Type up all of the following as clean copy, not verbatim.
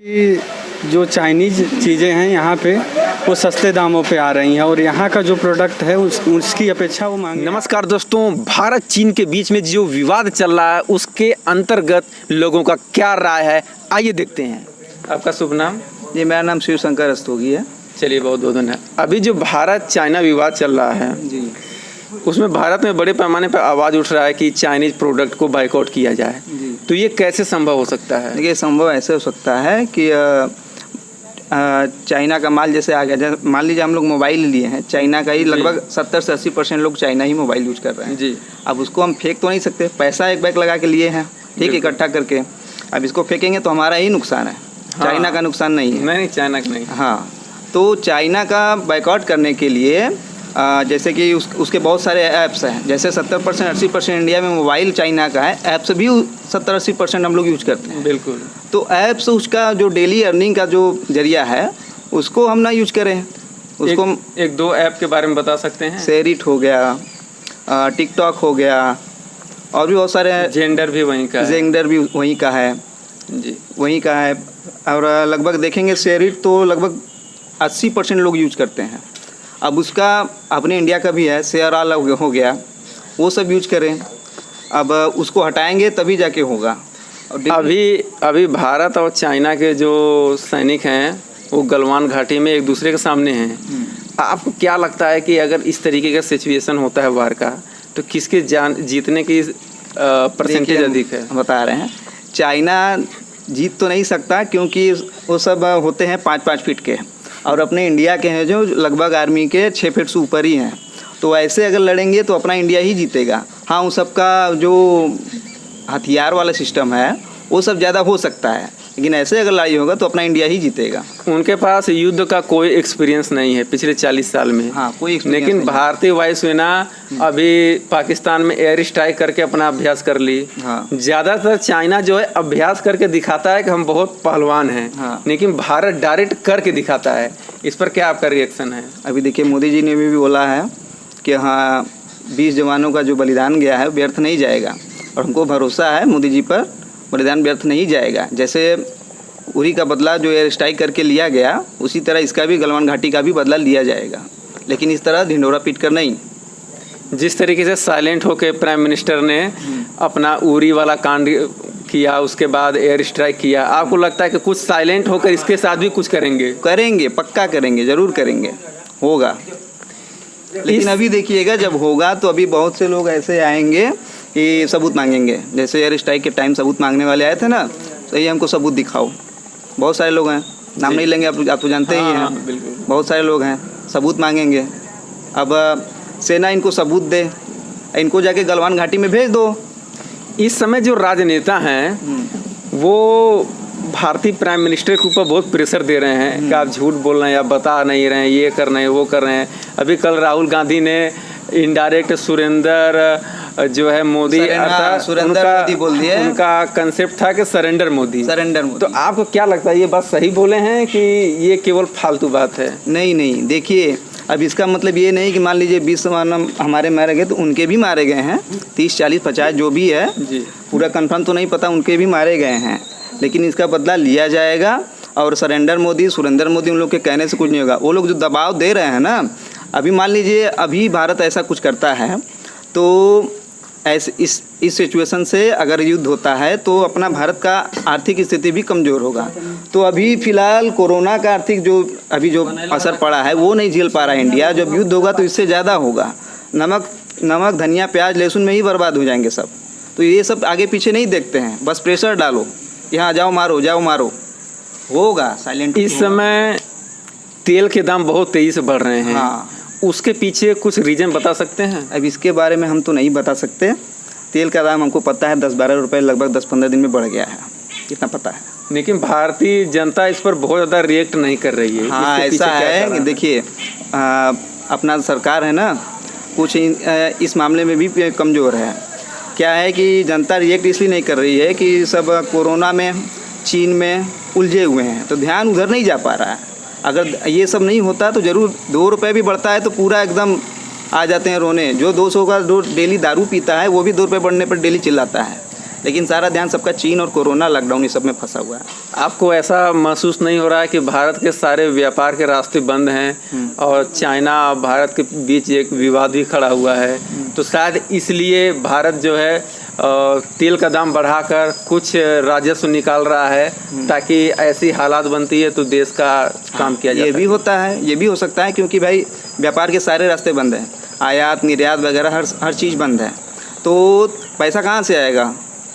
कि जो चाइनीज़ चीज़ें हैं यहाँ पे वो सस्ते दामों पे आ रही हैं और यहाँ का जो प्रोडक्ट है उसकी अपेक्षा वो महंगी। नमस्कार दोस्तों, भारत चीन के बीच में जो विवाद चल रहा है उसके अंतर्गत लोगों का क्या राय है, आइए देखते हैं। आपका शुभ नाम? जी, मेरा नाम शिव शंकर रस्तोगी है। चलिए, बहुत बहुत धन्यवाद। अभी जो भारत चाइना विवाद चल रहा है जी, उसमें भारत में बड़े पैमाने पर आवाज़ उठ रहा है कि चाइनीज़ प्रोडक्ट को बाइकआउट किया जाए। जी। तो ये कैसे संभव हो सकता है? देखिए, संभव ऐसे हो सकता है कि चाइना का माल जैसे आ गया। जैसे मान लीजिए हम लोग मोबाइल लिए हैं चाइना का ही, लगभग 70 से 80% लोग चाइना ही मोबाइल यूज कर रहे हैं। जी। अब उसको हम फेंक तो नहीं सकते, पैसा एक बैग लगा के लिए हैं, ठीक, इकट्ठा करके। अब इसको फेंकेंगे तो हमारा ही नुकसान है। हाँ। चाइना का नुकसान नहीं है। नहीं, चाइना का नहीं। हाँ, तो चाइना का बाइकआउट करने के लिए जैसे कि उसके बहुत सारे ऐप्स हैं। जैसे 70% 80% इंडिया में मोबाइल चाइना का है, ऐप्स भी 70-80% हम लोग यूज करते हैं। बिल्कुल। तो ऐप्स उसका जो डेली अर्निंग का जो जरिया है उसको हम ना यूज करें। उसको एक दो ऐप के बारे में बता सकते हैं? शेयरिट हो गया, टिकटॉक हो गया, और भी बहुत सारे। जेंडर भी वहीं का है। जेंडर भी वहीं का है। जी, वहीं का है। और लगभग देखेंगे शेयरिट तो लगभग 80% लोग यूज करते हैं। अब उसका अपने इंडिया का भी है, शेयर ऑल हो गया, वो सब यूज करें। अब उसको हटाएंगे तभी जाके होगा। अभी भारत और चाइना के जो सैनिक हैं वो गलवान घाटी में एक दूसरे के सामने हैं। आपको क्या लगता है कि अगर इस तरीके का सिचुएशन होता है वार का, तो किसके जीतने की परसेंटेज अधिक है? हम बता रहे हैं, चाइना जीत तो नहीं सकता क्योंकि वो सब होते हैं 5-5 फीट के, और अपने इंडिया के हैं जो लगभग आर्मी के 6 फीट से ऊपर ही हैं। तो ऐसे अगर लड़ेंगे तो अपना इंडिया ही जीतेगा। हाँ, उन सबका जो हथियार वाला सिस्टम है वो सब ज़्यादा हो सकता है, लेकिन ऐसे अगर लड़ाई होगा तो अपना इंडिया ही जीतेगा। उनके पास युद्ध का कोई एक्सपीरियंस नहीं है पिछले 40 साल में। हाँ, कोई एक्सपीरियंस लेकिन नहीं। भारतीय वायुसेना अभी पाकिस्तान में एयर स्ट्राइक करके अपना अभ्यास कर ली। हाँ। ज़्यादातर चाइना जो है अभ्यास करके दिखाता है कि हम बहुत पहलवान हैं। हाँ। लेकिन भारत डायरेक्ट करके दिखाता है। इस पर क्या आपका रिएक्शन है? अभी देखिए, मोदी जी ने भी बोला है कि हाँ, 20 जवानों का जो बलिदान गया है व्यर्थ नहीं जाएगा, और हमको भरोसा है मोदी जी पर, बलिदान व्यर्थ नहीं जाएगा। जैसे उरी का बदला जो एयर स्ट्राइक करके लिया गया, उसी तरह इसका भी गलवान घाटी का भी बदला लिया जाएगा, लेकिन इस तरह ढिंढोरा पीट कर नहीं। जिस तरीके से साइलेंट होकर प्राइम मिनिस्टर ने अपना उरी वाला कांड किया, उसके बाद एयर स्ट्राइक किया, आपको लगता है कि कुछ साइलेंट होकर इसके साथ भी कुछ करेंगे? करेंगे, पक्का करेंगे, ज़रूर करेंगे, होगा। लेकिन अभी देखिएगा, जब होगा तो अभी बहुत से लोग ऐसे आएंगे कि सबूत मांगेंगे। जैसे एयर स्ट्राइक के टाइम सबूत मांगने वाले आए थे ना, तो ये हमको सबूत दिखाओ। बहुत सारे लोग हैं, नाम नहीं लेंगे, आप तो जानते ही हैं। बिल्कुल। बहुत सारे लोग हैं, सबूत मांगेंगे। अब सेना इनको सबूत दे, इनको जाके गलवान घाटी में भेज दो। इस समय जो राजनेता हैं वो भारतीय प्राइम मिनिस्टर के ऊपर बहुत प्रेशर दे रहे हैं कि आप झूठ बोल रहे हैं, आप बता नहीं रहे हैं, ये कर रहे हैं, वो कर रहे हैं। अभी कल राहुल गांधी ने इनडायरेक्ट सुरेंद्र जो है मोदी, सुरेंद्र मोदी बोल दिए। उनका कंसेप्ट था कि सरेंडर मोदी। मोदी। तो आपको क्या लगता है, ये बात सही बोले हैं कि ये केवल फालतू बात है? नहीं, देखिए, अब इसका मतलब ये नहीं कि मान लीजिए 20 जवान हमारे मारे गए तो उनके भी मारे गए हैं। 30, 40, 50 जो भी है जी, पूरा कंफर्म तो नहीं पता, उनके भी मारे गए हैं, लेकिन इसका बदला लिया जाएगा। और सरेंडर मोदी, सुरेंद्र मोदी, उन लोग के कहने से कुछ नहीं होगा। वो लोग जो दबाव दे रहे हैं ना, अभी मान लीजिए अभी भारत ऐसा कुछ करता है तो ऐसे इस सिचुएशन से अगर युद्ध होता है तो अपना भारत का आर्थिक स्थिति भी कमज़ोर होगा। तो अभी फ़िलहाल कोरोना का आर्थिक जो असर पड़ा है वो नहीं झेल पा रहा है इंडिया। जब युद्ध होगा तो इससे ज़्यादा होगा। नमक, धनिया, प्याज, लहसुन में ही बर्बाद हो जाएंगे सब। तो ये सब आगे पीछे नहीं देखते हैं, बस प्रेशर डालो, यहाँ जाओ मारो, होगा साइलेंट। इस समय तेल के दाम बहुत तेज़ी से बढ़ रहे हैं। हाँ, उसके पीछे कुछ रीज़न बता सकते हैं? अब इसके बारे में हम तो नहीं बता सकते। तेल का दाम हमको पता है 10-12 रुपये लगभग 10-15 दिन में बढ़ गया है, इतना पता है। लेकिन भारतीय जनता इस पर बहुत ज़्यादा रिएक्ट नहीं कर रही है। हाँ, ऐसा है कि देखिए, अपना सरकार है ना, कुछ इस मामले में भी कमज़ोर है। क्या है कि जनता रिएक्ट इसलिए नहीं कर रही है कि सब कोरोना में, चीन में उलझे हुए हैं, तो ध्यान उधर नहीं जा पा रहा है। अगर ये सब नहीं होता तो ज़रूर 2 रुपये भी बढ़ता है तो पूरा एकदम आ जाते हैं रोने। जो 200 का डेली दारू पीता है वो भी 2 रुपये बढ़ने पर डेली चिल्लाता है। लेकिन सारा ध्यान सबका चीन और कोरोना लॉकडाउन ये सब में फंसा हुआ है। आपको ऐसा महसूस नहीं हो रहा है कि भारत के सारे व्यापार के रास्ते बंद हैं और चाइना और भारत के बीच एक विवाद भी खड़ा हुआ है, तो शायद इसलिए भारत जो है तेल का दाम बढ़ाकर कुछ राजस्व निकाल रहा है ताकि ऐसी हालात बनती है तो देश का काम किया जाए? ये भी होता है, ये भी हो सकता है, क्योंकि भाई व्यापार के सारे रास्ते बंद हैं, आयात निर्यात वगैरह हर चीज़ बंद है, तो पैसा कहाँ से आएगा?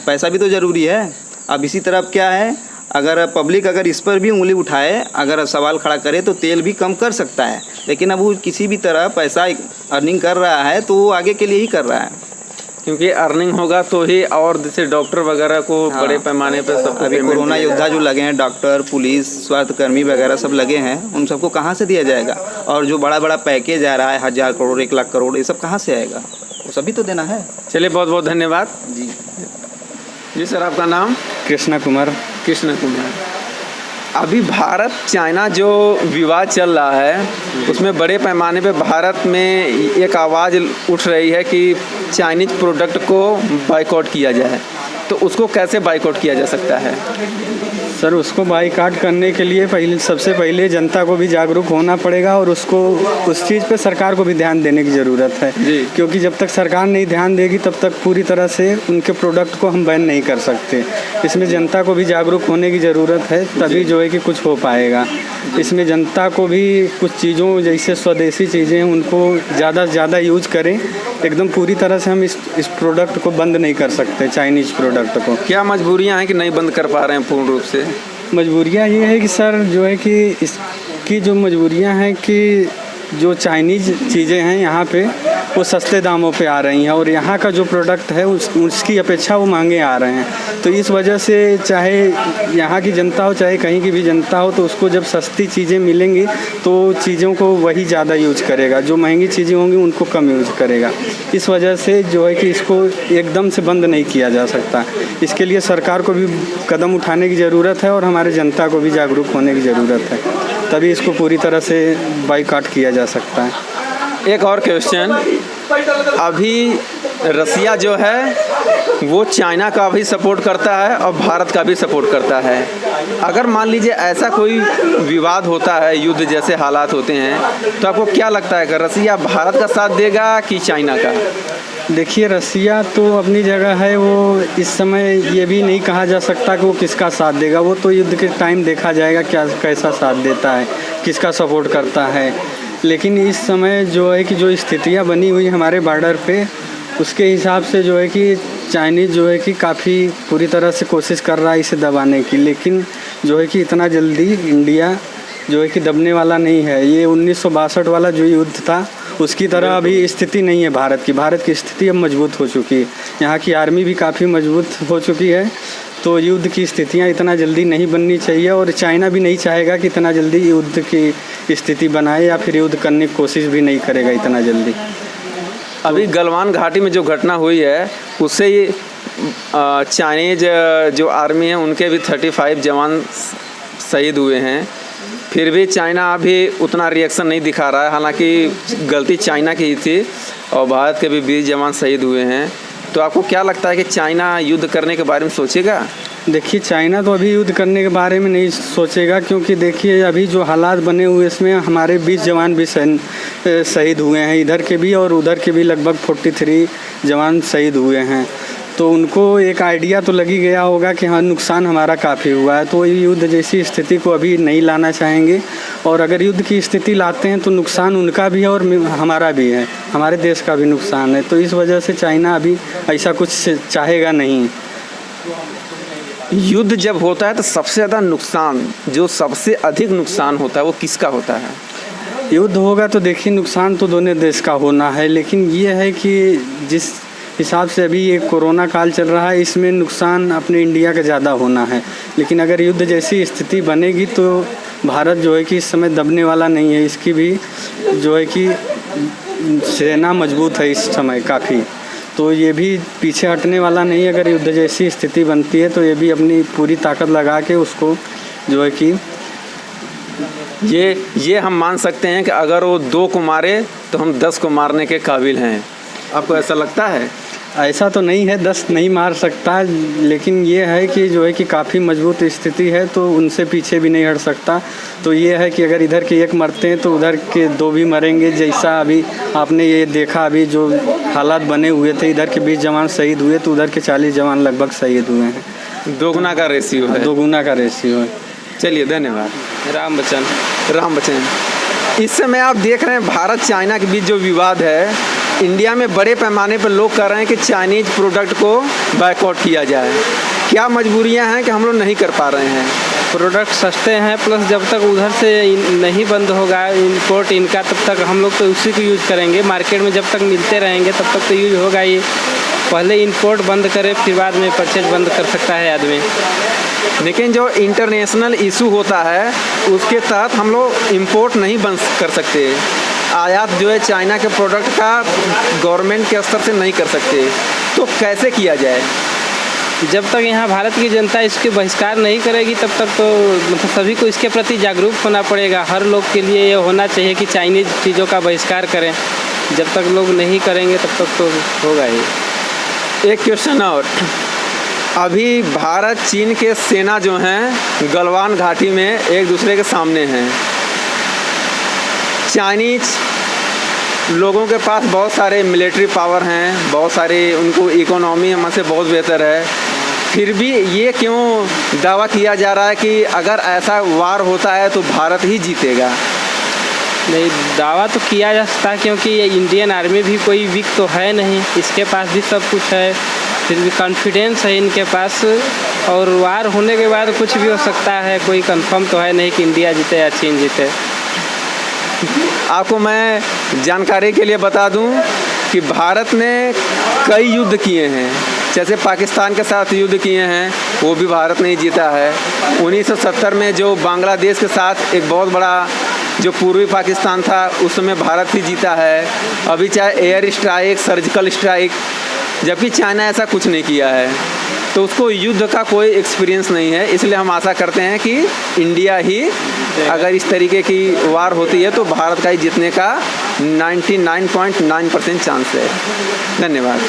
पैसा भी तो ज़रूरी है। अब इसी तरफ क्या है, अगर पब्लिक अगर इस पर भी उंगली उठाए, अगर सवाल खड़ा करे तो तेल भी कम कर सकता है, लेकिन अब वो किसी भी तरह पैसा अर्निंग कर रहा है तो वो आगे के लिए ही कर रहा है, क्योंकि अर्निंग होगा तो ही, और जैसे डॉक्टर वगैरह को बड़े पैमाने पर सब अभी कोरोना योद्धा जो लगे हैं, डॉक्टर, पुलिस, स्वास्थ्यकर्मी वगैरह सब लगे हैं, उन सबको कहाँ से दिया जाएगा? और जो बड़ा बड़ा पैकेज आ रहा है 1000 करोड़ 1 लाख करोड़, ये सब कहाँ से आएगा? वो सभी तो देना है। चलिए, बहुत बहुत धन्यवाद जी। जी सर, आपका नाम? कृष्णा कुमार। कृष्ण कुमार। अभी भारत चाइना जो विवाद चल रहा है उसमें बड़े पैमाने पे भारत में एक आवाज़ उठ रही है कि चाइनीज प्रोडक्ट को बाइकआउट किया जाए, तो उसको कैसे बाइकआउट किया जा सकता है? सर, उसको बाइकआउट करने के लिए सबसे पहले जनता को भी जागरूक होना पड़ेगा और उसको उस चीज़ पे सरकार को भी ध्यान देने की ज़रूरत है जी। क्योंकि जब तक सरकार नहीं ध्यान देगी तब तक पूरी तरह से उनके प्रोडक्ट को हम बैन नहीं कर सकते। इसमें जनता को भी जागरूक होने की ज़रूरत है, तभी जो है कि कुछ हो पाएगा। इसमें जनता को भी कुछ चीज़ों जैसे स्वदेशी चीज़ें हैं उनको ज़्यादा से ज़्यादा यूज करें। एकदम पूरी तरह से हम इस प्रोडक्ट को बंद नहीं कर सकते, चाइनीज़ प्रोडक्ट को। क्या मजबूरियां हैं कि नहीं बंद कर पा रहे हैं पूर्ण रूप से? मजबूरियाँ ये है कि सर जो है कि इसकी जो मजबूरियाँ हैं कि जो चाइनीज़ चीज़ें हैं यहाँ पे वो सस्ते दामों पे आ रही हैं और यहाँ का जो प्रोडक्ट है उसकी अपेक्षा वो महंगे आ रहे हैं। तो इस वजह से चाहे यहाँ की जनता हो चाहे कहीं की भी जनता हो, तो उसको जब सस्ती चीज़ें मिलेंगी तो चीज़ों को वही ज़्यादा यूज करेगा, जो महंगी चीज़ें होंगी उनको कम यूज करेगा। इस वजह से जो है कि इसको एकदम से बंद नहीं किया जा सकता। इसके लिए सरकार को भी कदम उठाने की ज़रूरत है और हमारे जनता को भी जागरूक होने की ज़रूरत है, तभी इसको पूरी तरह से बाइकआउट किया जा सकता है। एक और क्वेश्चन, अभी रसिया जो है वो चाइना का भी सपोर्ट करता है और भारत का भी सपोर्ट करता है। अगर मान लीजिए ऐसा कोई विवाद होता है, युद्ध जैसे हालात होते हैं, तो आपको क्या लगता है कि रसिया भारत का साथ देगा कि चाइना का? देखिए, रसिया तो अपनी जगह है, वो इस समय ये भी नहीं कहा जा सकता कि वो किसका साथ देगा। वो तो युद्ध के टाइम देखा जाएगा क्या कैसा साथ देता है, किसका सपोर्ट करता है। लेकिन इस समय जो है कि जो स्थितियाँ बनी हुई हमारे बॉर्डर पे, उसके हिसाब से जो है कि चाइनीज़ जो है कि काफ़ी पूरी तरह से कोशिश कर रहा है इसे दबाने की, लेकिन जो है कि इतना जल्दी इंडिया जो है कि दबने वाला नहीं है। ये 1962 वाला जो युद्ध था उसकी तरह अभी स्थिति नहीं है भारत की। भारत की स्थिति अब मजबूत हो चुकी है, यहाँ की आर्मी भी काफ़ी मजबूत हो चुकी है, तो युद्ध की स्थितियाँ इतना जल्दी नहीं बननी चाहिए और चाइना भी नहीं चाहेगा कि इतना जल्दी युद्ध की स्थिति बनाए या फिर युद्ध करने की कोशिश भी नहीं करेगा इतना जल्दी। अभी गलवान घाटी में जो घटना हुई है उससे ये चाइनीज जो आर्मी है उनके भी 35 जवान शहीद हुए हैं, फिर भी चाइना अभी उतना रिएक्शन नहीं दिखा रहा है। हालांकि गलती चाइना की ही थी और भारत के भी 20 जवान शहीद हुए हैं। तो आपको क्या लगता है कि चाइना युद्ध करने के बारे में सोचेगा? देखिए, चाइना तो अभी युद्ध करने के बारे में नहीं सोचेगा, क्योंकि देखिए अभी जो हालात बने हुए इसमें हमारे 20 जवान भी शहीद हुए हैं, इधर के भी और उधर के भी लगभग 43 जवान शहीद हुए हैं। तो उनको एक आइडिया तो लगी गया होगा कि हाँ, नुकसान हमारा काफ़ी हुआ है, तो युद्ध जैसी स्थिति को अभी नहीं लाना चाहेंगे। और अगर युद्ध की स्थिति लाते हैं तो नुकसान उनका भी है और हमारा भी है, हमारे देश का भी नुकसान है। तो इस वजह से चाइना अभी ऐसा कुछ चाहेगा नहीं। युद्ध जब होता है तो सबसे ज़्यादा नुकसान, जो सबसे अधिक नुकसान होता है वो किसका होता है? युद्ध होगा तो देखिए नुकसान तो दोनों देश का होना है, लेकिन ये है कि जिस हिसाब से अभी ये कोरोना काल चल रहा है इसमें नुकसान अपने इंडिया का ज़्यादा होना है। लेकिन अगर युद्ध जैसी स्थिति बनेगी तो भारत जो है कि इस समय दबने वाला नहीं है, इसकी भी जो है कि सेना मजबूत है इस समय काफ़ी, तो ये भी पीछे हटने वाला नहीं है। अगर युद्ध जैसी स्थिति बनती है तो ये भी अपनी पूरी ताकत लगा के उसको जो है कि ये हम मान सकते हैं कि अगर वो 2 को मारे तो हम 10 को मारने के काबिल हैं। आपको ऐसा लगता है? ऐसा तो नहीं है 10 नहीं मार सकता, लेकिन ये है कि जो है कि काफ़ी मजबूत स्थिति है तो उनसे पीछे भी नहीं हट सकता। तो ये है कि अगर इधर के एक मरते हैं तो उधर के 2 भी मरेंगे। जैसा अभी आपने ये देखा, अभी जो हालात बने हुए थे, इधर के 20 जवान शहीद हुए तो उधर के 40 जवान लगभग शहीद हुए हैं। दोगुना का रेशियो है। दोगुना का रेशियो है। चलिए धन्यवाद। राम बच्चन। इस समय आप देख रहे हैं भारत चाइना के बीच जो विवाद है, इंडिया में बड़े पैमाने पर लोग कह रहे हैं कि चाइनीज प्रोडक्ट को बायकॉट किया जाए। क्या मजबूरियां हैं कि हम लोग नहीं कर पा रहे हैं? प्रोडक्ट सस्ते हैं, प्लस जब तक उधर से नहीं बंद होगा इंपोर्ट इनका, तब तक हम लोग तो उसी को यूज़ करेंगे। मार्केट में जब तक मिलते रहेंगे तब तक तो यूज होगा ही। पहले इंपोर्ट बंद करे फिर बाद में परचेज बंद कर सकता है आदमी। लेकिन जो इंटरनेशनल इशू होता है उसके तहत हम लोग इंपोर्ट नहीं बंद कर सकते। आयात जो है चाइना के प्रोडक्ट का गवर्नमेंट के स्तर से नहीं कर सकते, तो कैसे किया जाए? जब तक यहाँ भारत की जनता इसके बहिष्कार नहीं करेगी तब तक तो मतलब सभी को इसके प्रति जागरूक होना पड़ेगा। हर लोग के लिए ये होना चाहिए कि चाइनीज़ चीज़ों का बहिष्कार करें। जब तक लोग नहीं करेंगे तब तक तो होगा ही। एक क्वेश्चन और, अभी भारत चीन के सेना जो हैं गलवान घाटी में एक दूसरे के सामने हैं। चाइनीज लोगों के पास बहुत सारे मिलिट्री पावर हैं, बहुत सारे उनको इकोनॉमी हमसे बहुत बेहतर है, फिर भी ये क्यों दावा किया जा रहा है कि अगर ऐसा वार होता है तो भारत ही जीतेगा? नहीं, दावा तो किया जा सकता है क्योंकि ये इंडियन आर्मी भी कोई वीक तो है नहीं, इसके पास भी सब कुछ है, फिर भी कॉन्फिडेंस है इनके पास। और वार होने के बाद कुछ भी हो सकता है, कोई कंफर्म तो है नहीं कि इंडिया जीते या चीन जीते। आपको मैं जानकारी के लिए बता दूं कि भारत ने कई युद्ध किए हैं, जैसे पाकिस्तान के साथ युद्ध किए हैं, वो भी भारत ने ही जीता है। 1970 में जो बांग्लादेश के साथ एक बहुत बड़ा जो पूर्वी पाकिस्तान था, उस समय भारत ही जीता है। अभी चाहे एयर स्ट्राइक, सर्जिकल स्ट्राइक, जबकि चाइना ऐसा कुछ नहीं किया है, तो उसको युद्ध का कोई एक्सपीरियंस नहीं है। इसलिए हम आशा करते हैं कि इंडिया ही अगर इस तरीके की वार होती है तो भारत का ही जीतने का 99.9% चांस है। धन्यवाद।